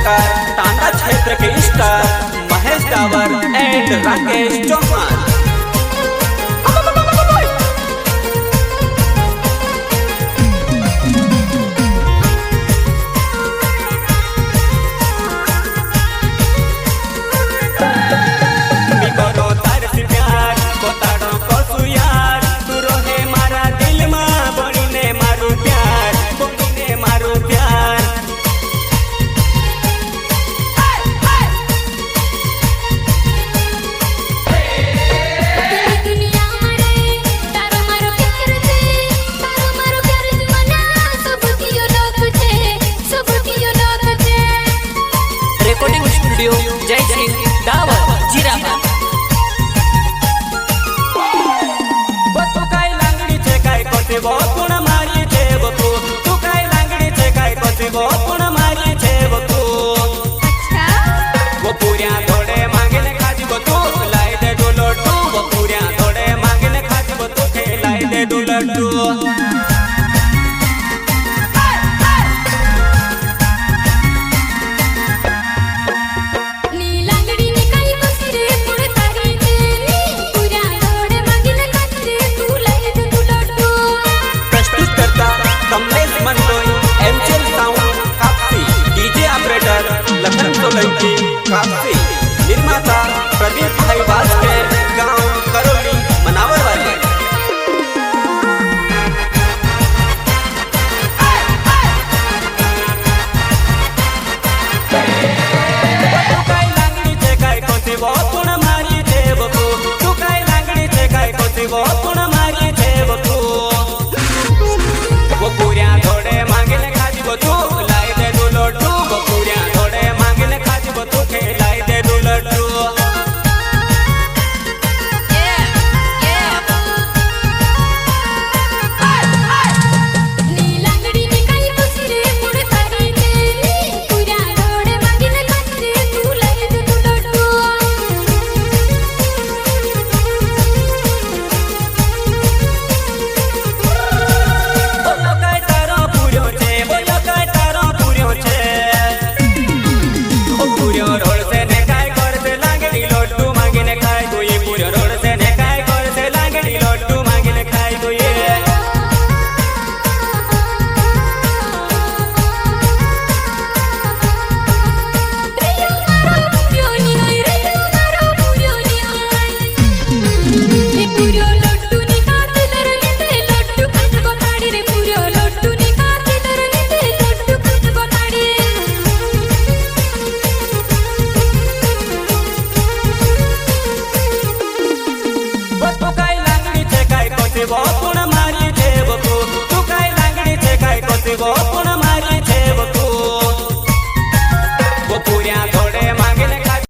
कलाकार तांडा क्षेत्र के स्टार महेश डावर एंड राकेश चौहान। जय सिंह डावर जीराबा। तू काय लांगडी छे काय कोसे वो कोण मारी छे वो तू काय लांगडी छे काय कोसे वो कोण मारी छे वो वो पुऱ्या थोडे मागेले खाजी वो तू लाई दे दो लड्डू वो पुऱ्या थोडे मागेले खाजी वो तू लाई दे दो लड्डू। काफी निर्माता प्रदीप भाई वाजपेयी गांव करौली मनावर वाले। तू काय लांगडी छे काय कोसे वो कोण मारी छे वो तू काय लांगडी छे काय कोसे वो कोण मारी छे वो पुऱ्या थोडे मागेले खाजी वो तू लाई दे दो लड्डू वो पुऱ्या थोडे मागेले खाजी वो तू लाई दे दो लड्डू। You're